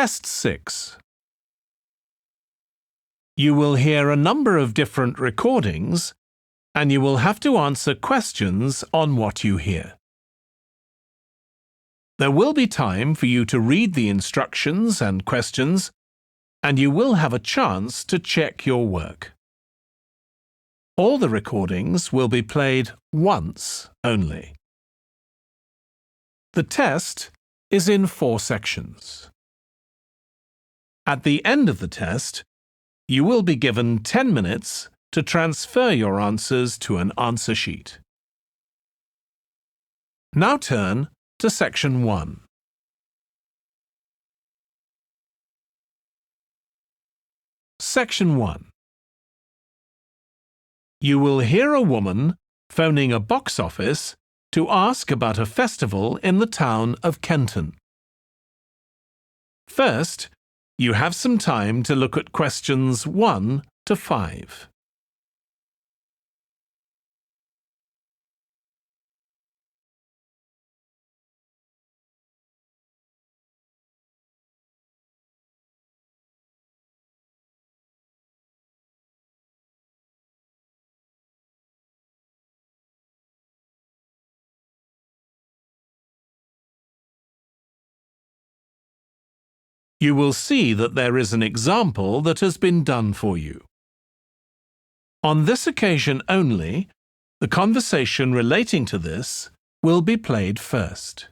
Test 6. You will hear a number of different recordings, and you will have to answer questions on what you hear. There will be time for you to read the instructions and questions, and you will have a chance to check your work. All the recordings will be played once only. The test is in 4 sections. At the end of the test, you will be given 10 minutes to transfer your answers to an answer sheet. Now turn to Section 1. Section 1. You will hear a woman phoning a box office to ask about a festival in the town of Kenton. First, you have some time to look at questions 1 to 5. You will see that there is an example that has been done for you. On this occasion only, the conversation relating to this will be played first.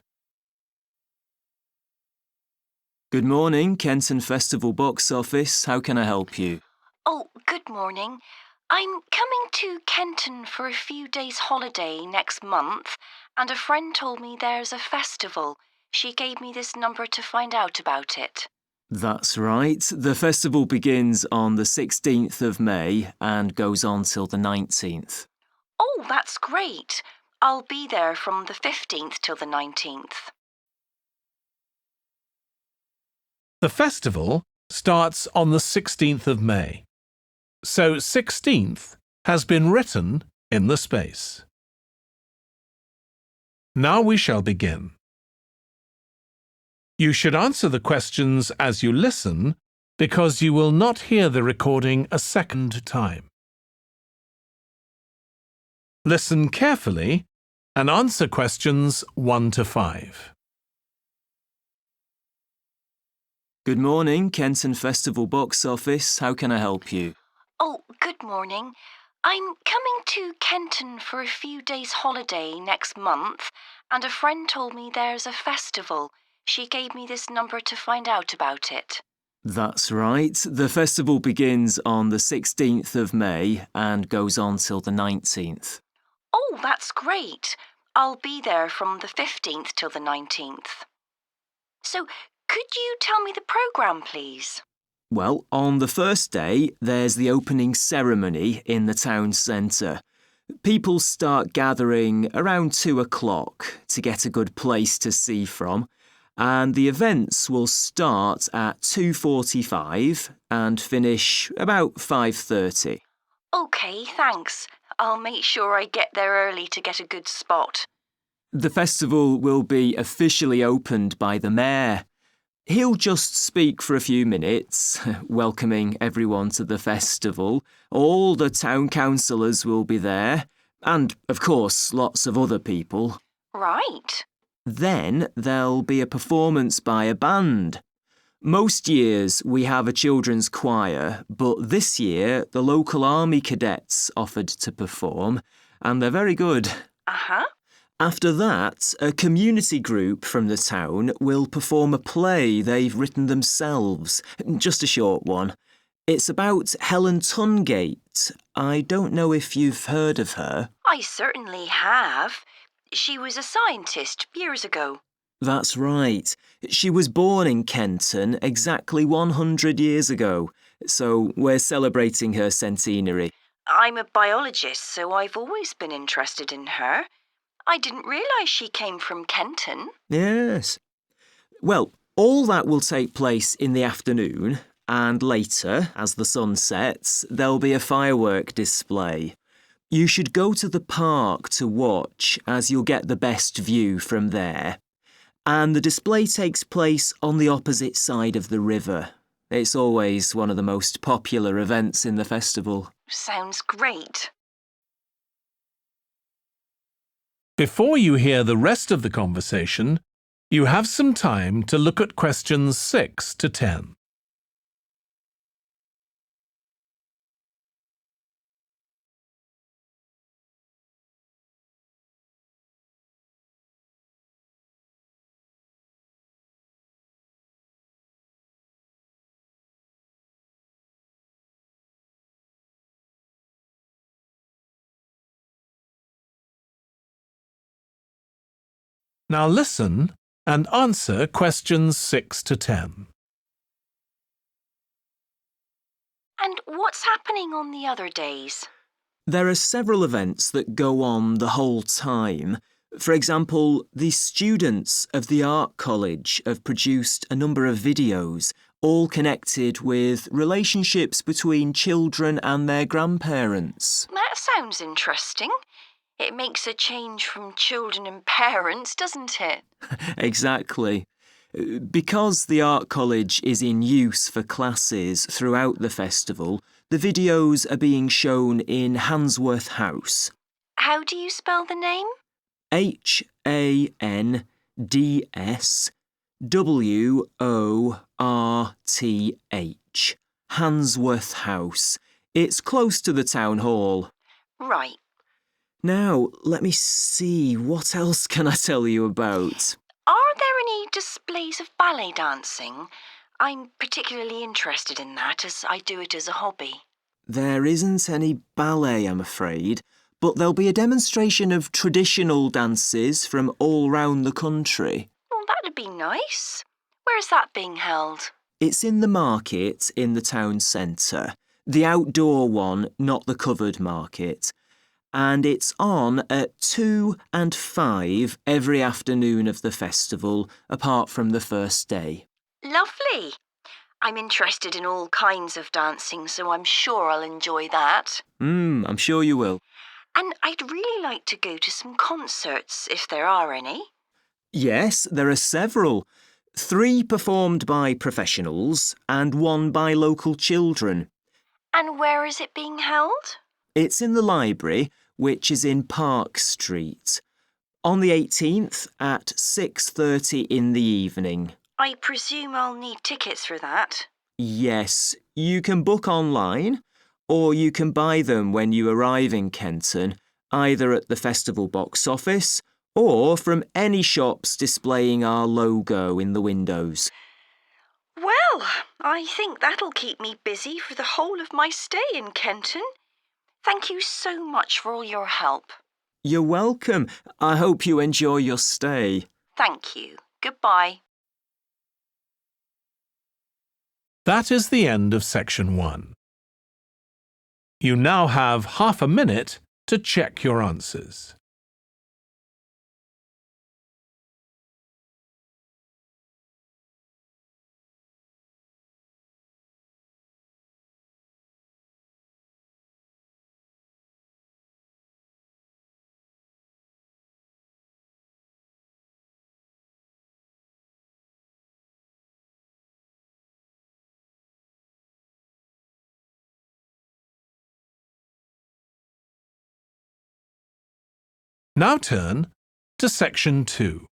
Good morning, Kenton Festival box office. How can I help you? Oh, good morning. I'm coming to Kenton for a few days holiday next month, and a friend told me there's a festival. She gave me this number to find out about it. That's right. The festival begins on the 16th of May and goes on till the 19th. Oh, that's great. I'll be there from the 15th till the 19th. The festival starts on the 16th of May, so 16th has been written in the space. Now we shall begin. You should answer the questions as you listen because you will not hear the recording a second time. Listen carefully and answer questions 1 to 5. Good morning, Kenton Festival box office. How can I help you? Oh, good morning. I'm coming to Kenton for a few days holiday next month, and a friend told me there's a festival. She gave me this number to find out about it. That's right. The festival begins on the 16th of May and goes on till the 19th. Oh, that's great. I'll be there from the 15th till the 19th. So, could you tell me the programme, please? Well, on the first day, there's the opening ceremony in the town centre. People start gathering around 2 o'clock to get a good place to see from, and the events will start at 2:45 and finish about 5:30. OK, thanks. I'll make sure I get there early to get a good spot. The festival will be officially opened by the mayor. He'll just speak for a few minutes, welcoming everyone to the festival. All the town councillors will be there, and, of course, lots of other people. Right. Then there'll be a performance by a band. Most years we have a children's choir, but this year the local army cadets offered to perform, and they're very good. Uh-huh. After that, a community group from the town will perform a play they've written themselves, just a short one. It's about Helen Tungate. I don't know if you've heard of her. I certainly have. She was a scientist years ago. That's right. She was born in Kenton exactly 100 years ago, so we're celebrating her centenary. I'm a biologist, so I've always been interested in her. I didn't realise she came from Kenton. Yes. Well, all that will take place in the afternoon, and later, as the sun sets, there'll be a firework display. You should go to the park to watch, as you'll get the best view from there. and the display takes place on the opposite side of the river. It's always one of the most popular events in the festival. Sounds great. Before you hear the rest of the conversation, you have some time to look at questions 6 to 10. Now listen and answer questions 6 to 10. And what's happening on the other days? There are several events that go on the whole time. For example, the students of the art college have produced a number of videos, all connected with relationships between children and their grandparents. That sounds interesting. It makes a change from children and parents, doesn't it? Exactly. Because the art college is in use for classes throughout the festival, the videos are being shown in Handsworth House. How do you spell the name? Handsworth. Handsworth House. It's close to the town hall. Right. Now, let me see, what else can I tell you about? Are there any displays of ballet dancing? I'm particularly interested in that as I do it as a hobby. There isn't any ballet, I'm afraid, but there'll be a demonstration of traditional dances from all round the country. Well, that'd be nice. Where's that being held? It's in the market in the town centre, the outdoor one, not the covered market. And it's on at 2 and 5 every afternoon of the festival, apart from the first day. Lovely. I'm interested in all kinds of dancing, so I'm sure I'll enjoy that. I'm sure you will. And I'd really like to go to some concerts, if there are any. Yes, there are several. 3 performed by professionals and 1 by local children. And where is it being held? It's in the library, which is in Park Street, on the 18th at 6:30 in the evening. I presume I'll need tickets for that. Yes, you can book online, or you can buy them when you arrive in Kenton, either at the festival box office or from any shops displaying our logo in the windows. Well, I think that'll keep me busy for the whole of my stay in Kenton. Thank you so much for all your help. You're welcome. I hope you enjoy your stay. Thank you. Goodbye. That is the end of section 1. You now have half a minute to check your answers. Now turn to section 2.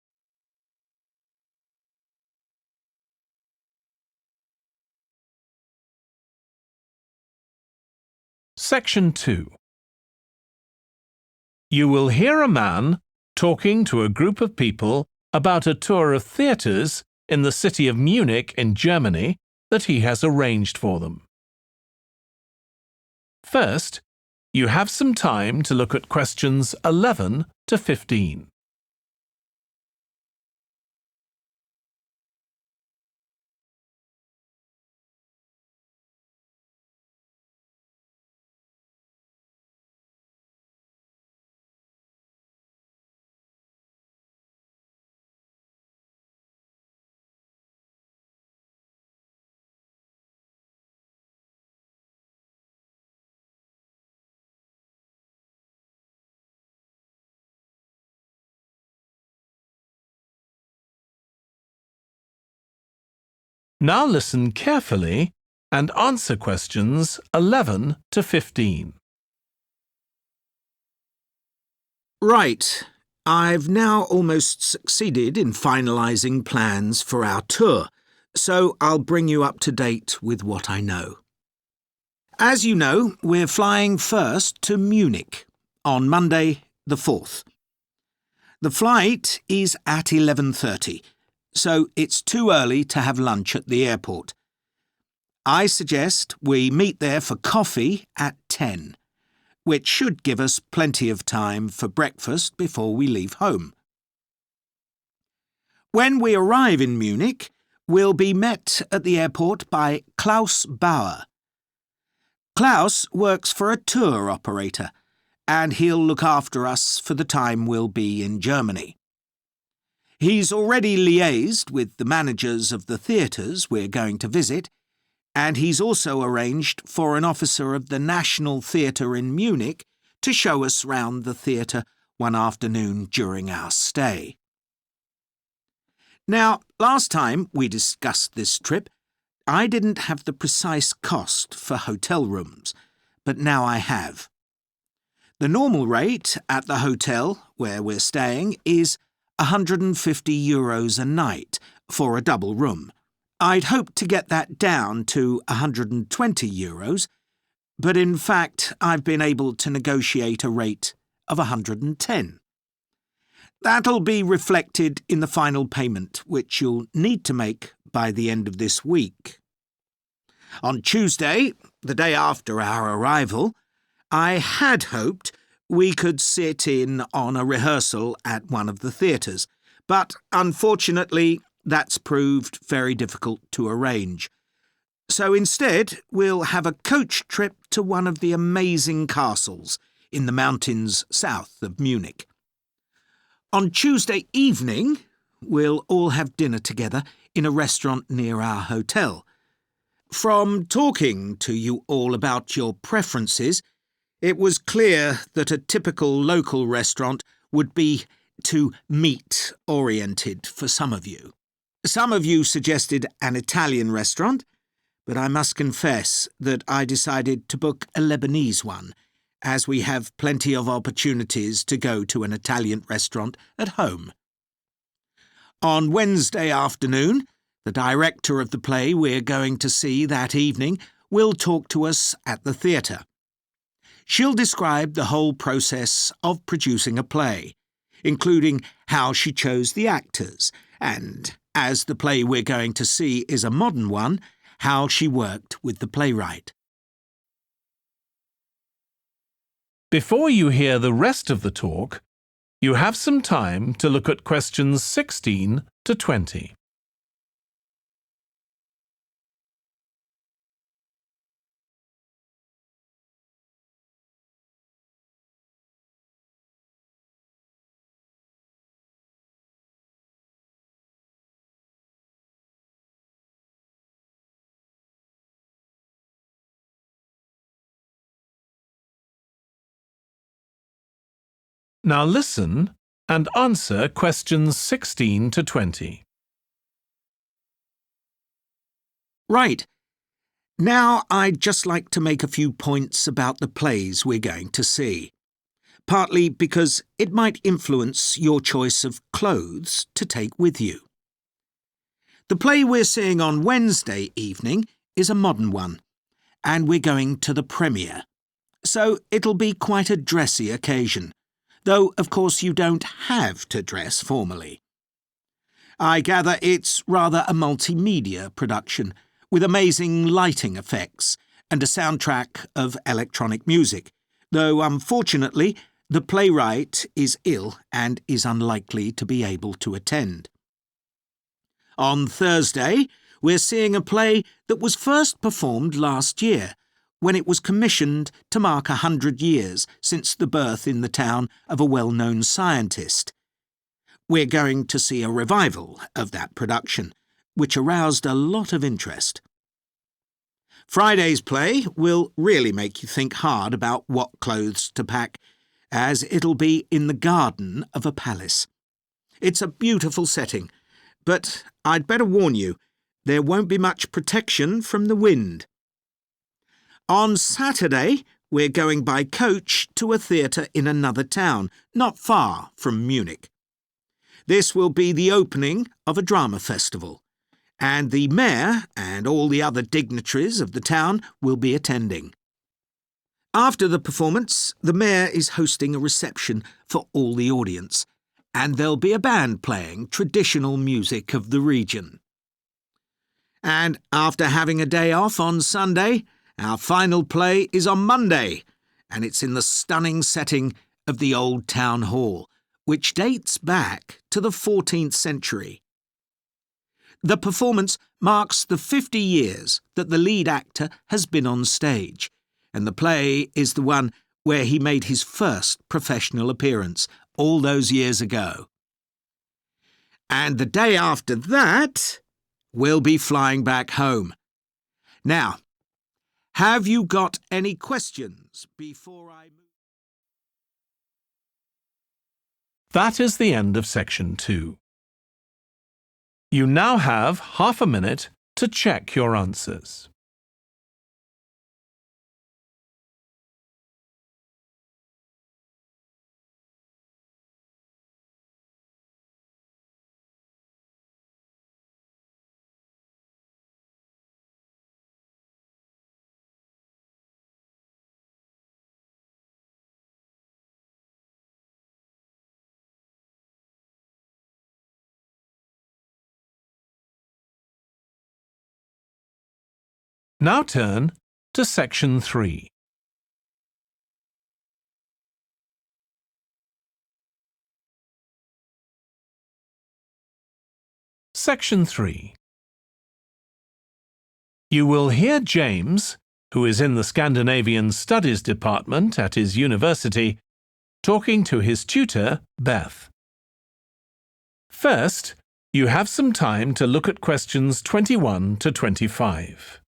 Section 2. You will hear a man talking to a group of people about a tour of theatres in the city of Munich in Germany that he has arranged for them. First, you have some time to look at questions 11 to 15. Now listen carefully and answer questions 11 to 15. Right. I've now almost succeeded in finalising plans for our tour, so I'll bring you up to date with what I know. As you know, we're flying first to Munich on Monday the 4th. The flight is at 11:30, so it's too early to have lunch at the airport. I suggest we meet there for coffee at 10, which should give us plenty of time for breakfast before we leave home. When we arrive in Munich, we'll be met at the airport by Klaus Bauer. Klaus works for a tour operator, and he'll look after us for the time we'll be in Germany. He's already liaised with the managers of the theatres we're going to visit, and he's also arranged for an officer of the National Theatre in Munich to show us round the theatre one afternoon during our stay. Now, last time we discussed this trip, I didn't have the precise cost for hotel rooms, but now I have. The normal rate at the hotel where we're staying is €150 a night for a double room. I'd hoped to get that down to €120, but in fact I've been able to negotiate a rate of €110. That'll be reflected in the final payment, which you'll need to make by the end of this week. On Tuesday, the day after our arrival, I had hoped we could sit in on a rehearsal at one of the theatres, but unfortunately that's proved very difficult to arrange. So instead, we'll have a coach trip to one of the amazing castles in the mountains south of Munich. On Tuesday evening, we'll all have dinner together in a restaurant near our hotel. From talking to you all about your preferences, it was clear that a typical local restaurant would be too meat-oriented for some of you. Some of you suggested an Italian restaurant, but I must confess that I decided to book a Lebanese one, as we have plenty of opportunities to go to an Italian restaurant at home. On Wednesday afternoon, the director of the play we're going to see that evening will talk to us at the theatre. She'll describe the whole process of producing a play, including how she chose the actors, and, as the play we're going to see is a modern one, how she worked with the playwright. Before you hear the rest of the talk, you have some time to look at questions 16 to 20. Now listen and answer questions 16 to 20. Right. Now I'd just like to make a few points about the plays we're going to see, partly because it might influence your choice of clothes to take with you. The play we're seeing on Wednesday evening is a modern one, and we're going to the premiere, so it'll be quite a dressy occasion, though of course you don't have to dress formally. I gather it's rather a multimedia production, with amazing lighting effects and a soundtrack of electronic music, though unfortunately the playwright is ill and is unlikely to be able to attend. On Thursday, we're seeing a play that was first performed last year, when it was commissioned to mark 100 years since the birth in the town of a well-known scientist. We're going to see a revival of that production, which aroused a lot of interest. Friday's play will really make you think hard about what clothes to pack, as it'll be in the garden of a palace. It's a beautiful setting, but I'd better warn you, there won't be much protection from the wind. On Saturday, we're going by coach to a theatre in another town, not far from Munich. This will be the opening of a drama festival, and the mayor and all the other dignitaries of the town will be attending. After the performance, the mayor is hosting a reception for all the audience, and there'll be a band playing traditional music of the region. And after having a day off on Sunday, our final play is on Monday, and it's in the stunning setting of the old town hall, which dates back to the 14th century. The performance marks the 50 years that the lead actor has been on stage, and the play is the one where he made his first professional appearance all those years ago. And the day after that, we'll be flying back home. Now, have you got any questions before I move? That is the end of section 2. You now have half a minute to check your answers. Now turn to section 3. Section 3. You will hear James, who is in the Scandinavian Studies department at his university, talking to his tutor, Beth. First, you have some time to look at questions 21 to 25.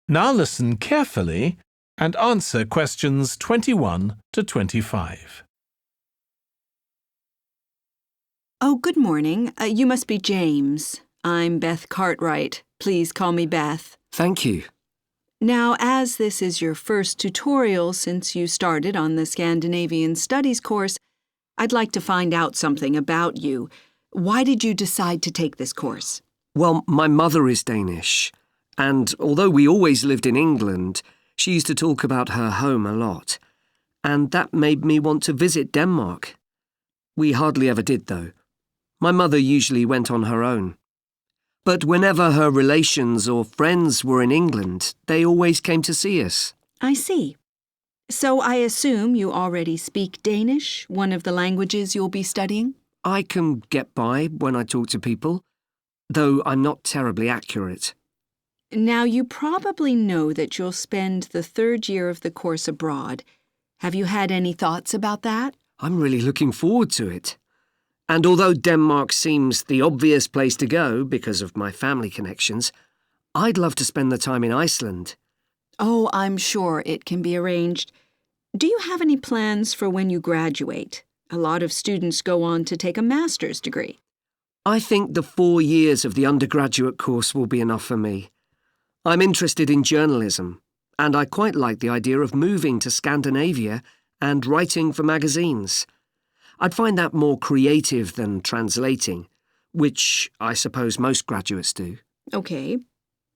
Now listen carefully and answer questions 21 to 25. Oh, good morning. You must be James. I'm Beth Cartwright. Please call me Beth. Thank you. Now, as this is your first tutorial since you started on the Scandinavian Studies course, I'd like to find out something about you. Why did you decide to take this course? Well, my mother is Danish, and although we always lived in England, she used to talk about her home a lot, and that made me want to visit Denmark. We hardly ever did, though. My mother usually went on her own. But whenever her relations or friends were in England, they always came to see us. I see. So I assume you already speak Danish, one of the languages you'll be studying? I can get by when I talk to people, though I'm not terribly accurate. Now, you probably know that you'll spend the third year of the course abroad. Have you had any thoughts about that? I'm really looking forward to it. And although Denmark seems the obvious place to go because of my family connections, I'd love to spend the time in Iceland. Oh, I'm sure it can be arranged. Do you have any plans for when you graduate? A lot of students go on to take a master's degree. I think the 4 years of the undergraduate course will be enough for me. I'm interested in journalism, and I quite like the idea of moving to Scandinavia and writing for magazines. I'd find that more creative than translating, which I suppose most graduates do. Okay.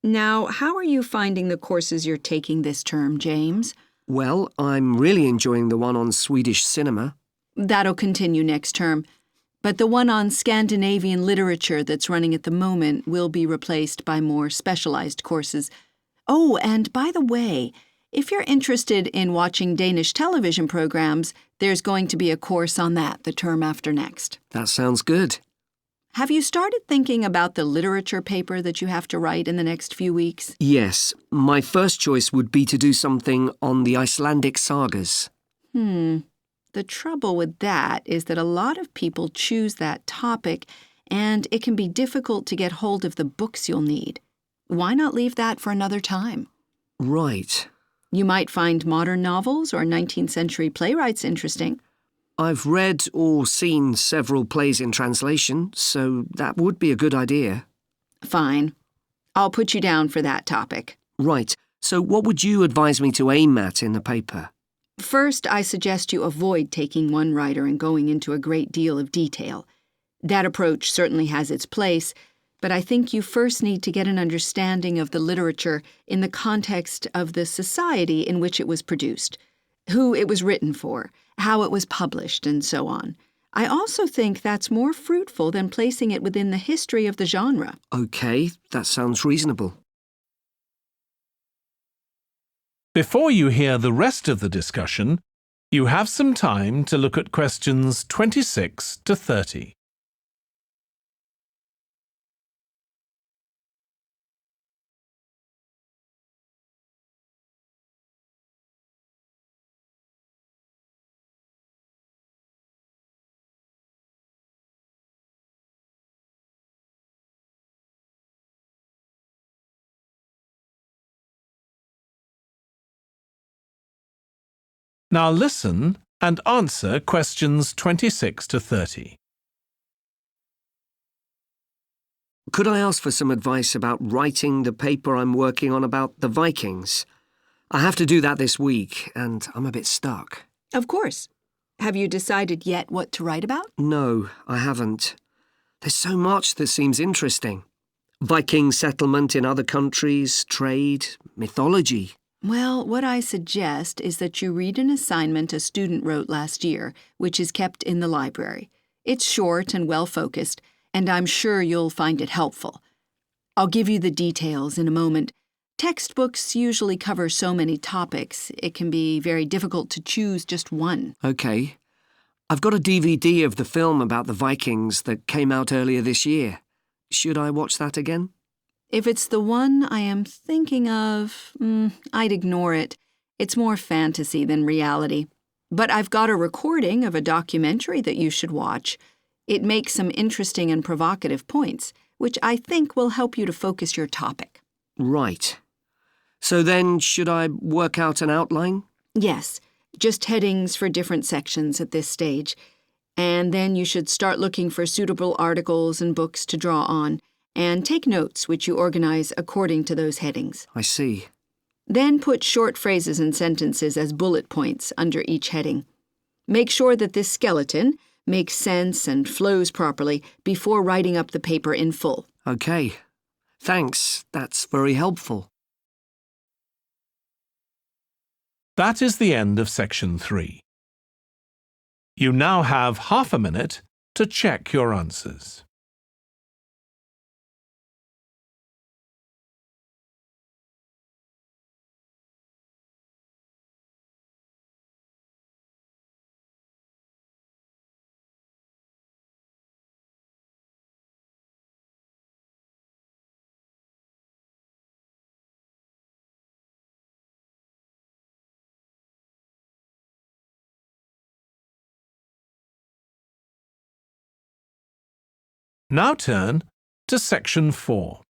Now, how are you finding the courses you're taking this term, James? Well, I'm really enjoying the one on Swedish cinema. That'll continue next term. But the one on Scandinavian literature that's running at the moment will be replaced by more specialized courses. Oh, and by the way, if you're interested in watching Danish television programs, There's going to be a course on that the term after next. That sounds good. Have you started thinking about the literature paper that you have to write in the next few weeks? Yes, my first choice would be to do something on the Icelandic sagas. The trouble with that is that a lot of people choose that topic, and it can be difficult to get hold of the books you'll need. Why not leave that for another time? Right. You might find modern novels or 19th century playwrights interesting. I've read or seen several plays in translation, so that would be a good idea. Fine. I'll put you down for that topic. Right, so what would you advise me to aim at in the paper? First, I suggest you avoid taking one writer and going into a great deal of detail. That approach certainly has its place, but I think you first need to get an understanding of the literature in the context of the society in which it was produced, who it was written for, how it was published, and so on. I also think that's more fruitful than placing it within the history of the genre. Okay, that sounds reasonable. Before you hear the rest of the discussion, you have some time to look at questions 26 to 30. Now listen and answer questions 26 to 30. Could I ask for some advice about writing the paper I'm working on about the Vikings? I have to do that this week, and I'm a bit stuck. Of course. Have you decided yet what to write about? No, I haven't. There's so much that seems interesting. Viking settlement in other countries, trade, mythology. Well, what I suggest is that you read an assignment a student wrote last year, which is kept in the library. It's short and well-focused, and I'm sure you'll find it helpful. I'll give you the details in a moment. Textbooks usually cover so many topics, it can be very difficult to choose just one. Okay. I've got a DVD of the film about the Vikings that came out earlier this year. Should I watch that again? If it's the one I am thinking of, I'd ignore it. It's more fantasy than reality. But I've got a recording of a documentary that you should watch. It makes some interesting and provocative points, which I think will help you to focus your topic. Right. So then, should I work out an outline? Yes, just headings for different sections at this stage. And then you should start looking for suitable articles and books to draw on, and take notes which you organize according to those headings. I see. Then put short phrases and sentences as bullet points under each heading. Make sure that this skeleton makes sense and flows properly before writing up the paper in full. Okay. Thanks. That's very helpful. That is the end of section 3. You now have half a minute to check your answers. Now turn to section 4.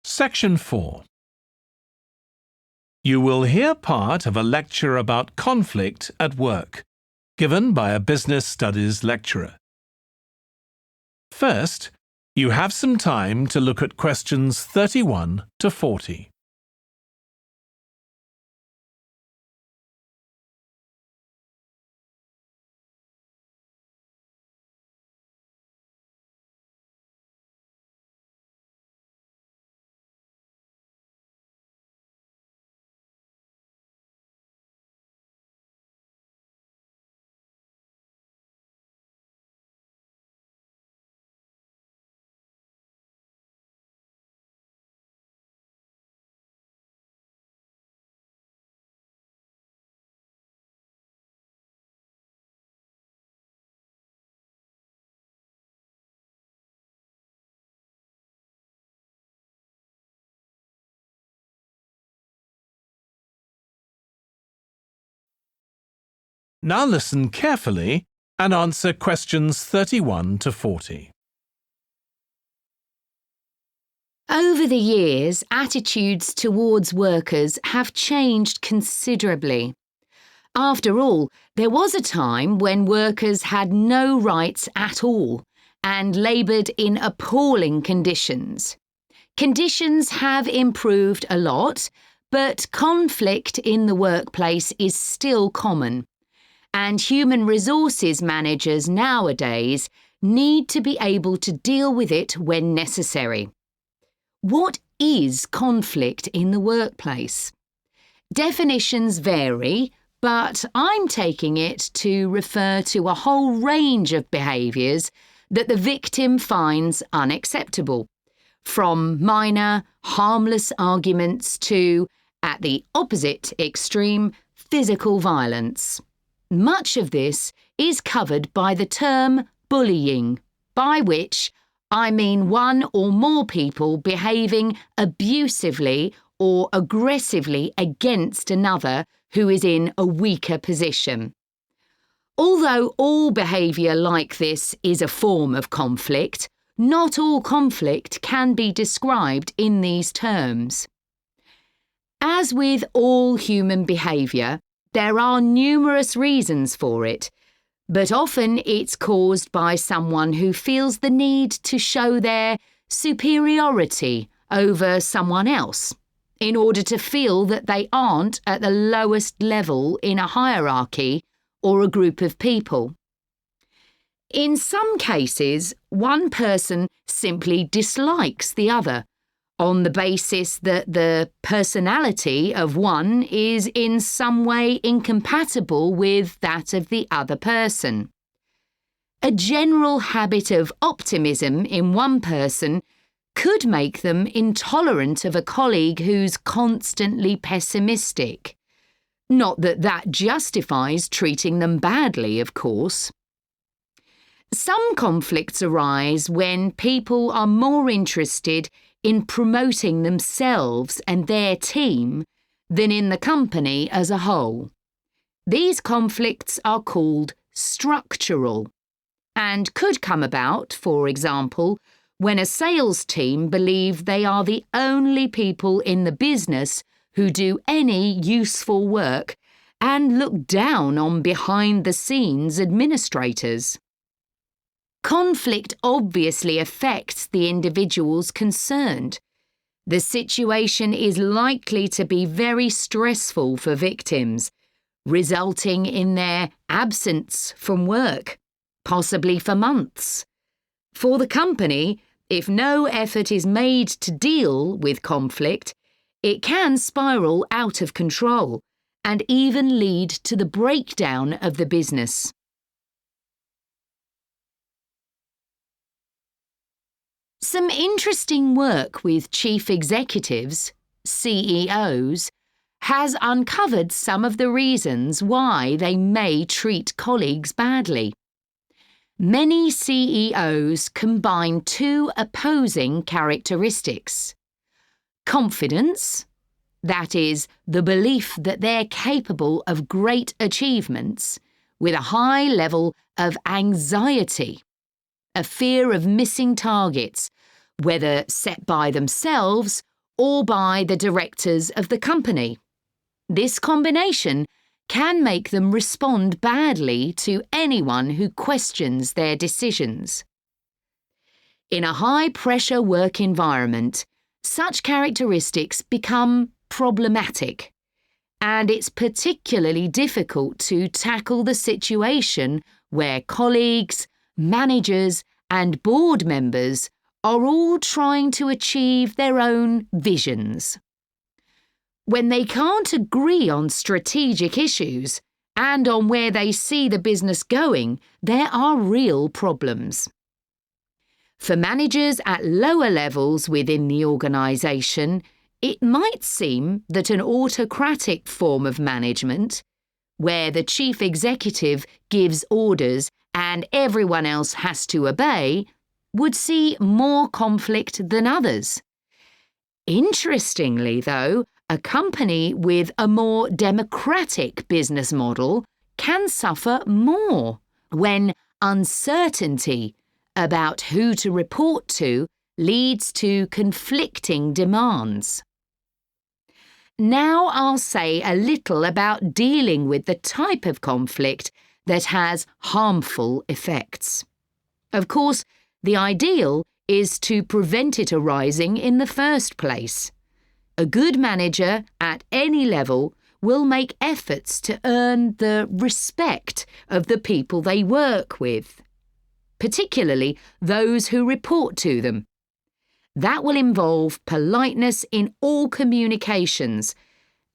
Section 4. You will hear part of a lecture about conflict at work, given by a business studies lecturer. First, you have some time to look at questions 31 to 40. Now listen carefully and answer questions 31 to 40. Over the years, attitudes towards workers have changed considerably. After all, there was a time when workers had no rights at all and laboured in appalling conditions. Conditions have improved a lot, but conflict in the workplace is still common, and human resources managers nowadays need to be able to deal with it when necessary. What is conflict in the workplace? Definitions vary, but I'm taking it to refer to a whole range of behaviours that the victim finds unacceptable, from minor, harmless arguments to, at the opposite extreme, physical violence. Much of this is covered by the term bullying, by which I mean one or more people behaving abusively or aggressively against another who is in a weaker position. Although all behaviour like this is a form of conflict, not all conflict can be described in these terms. As with all human behaviour, there are numerous reasons for it, but often it's caused by someone who feels the need to show their superiority over someone else in order to feel that they aren't at the lowest level in a hierarchy or a group of people. In some cases, one person simply dislikes the other on the basis that the personality of one is in some way incompatible with that of the other person. A general habit of optimism in one person could make them intolerant of a colleague who's constantly pessimistic. Not that that justifies treating them badly, of course. Some conflicts arise when people are more interested in promoting themselves and their team than in the company as a whole. These conflicts are called structural and could come about, for example, when a sales team believe they are the only people in the business who do any useful work and look down on behind-the-scenes administrators. Conflict obviously affects the individuals concerned. The situation is likely to be very stressful for victims, resulting in their absence from work, possibly for months. For the company, if no effort is made to deal with conflict, it can spiral out of control and even lead to the breakdown of the business. Some interesting work with chief executives, CEOs, has uncovered some of the reasons why they may treat colleagues badly. Many CEOs combine two opposing characteristics: confidence, that is, the belief that they're capable of great achievements, with a high level of anxiety, a fear of missing targets, whether set by themselves or by the directors of the company. This combination can make them respond badly to anyone who questions their decisions. In a high-pressure work environment, such characteristics become problematic, and it's particularly difficult to tackle the situation where colleagues, managers, and board members are all trying to achieve their own visions. When they can't agree on strategic issues and on where they see the business going, there are real problems. For managers at lower levels within the organisation, it might seem that an autocratic form of management, where the chief executive gives orders and everyone else has to obey, would see more conflict than others. Interestingly, though, a company with a more democratic business model, can suffer more when uncertainty about who to report to leads to conflicting demands. Now I'll say a little about dealing with the type of conflict that has harmful effects. Of course, the ideal is to prevent it arising in the first place. A good manager at any level will make efforts to earn the respect of the people they work with, particularly those who report to them. That will involve politeness in all communications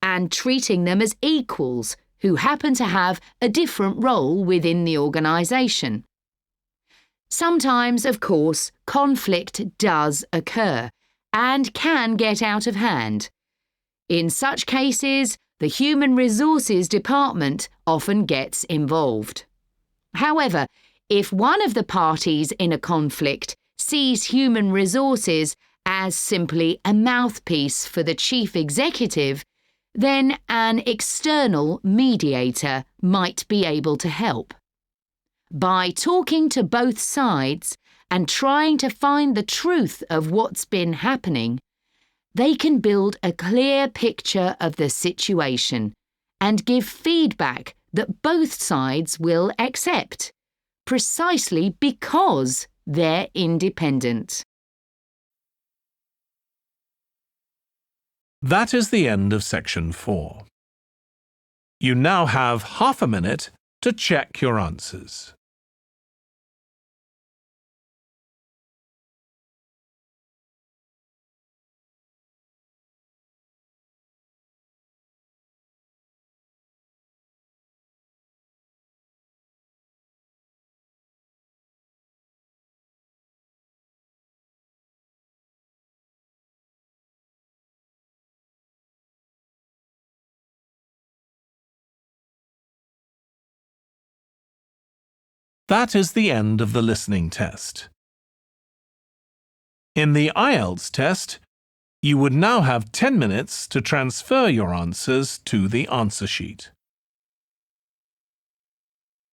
and treating them as equals who happen to have a different role within the organisation. Sometimes, of course, conflict does occur and can get out of hand. In such cases, the Human Resources Department often gets involved. However, if one of the parties in a conflict sees human resources as simply a mouthpiece for the chief executive, then an external mediator might be able to help. By talking to both sides and trying to find the truth of what's been happening, they can build a clear picture of the situation and give feedback that both sides will accept, precisely because they're independent. That is the end of section 4. You now have half a minute to check your answers. That is the end of the listening test. In the IELTS test, you would now have 10 minutes to transfer your answers to the answer sheet.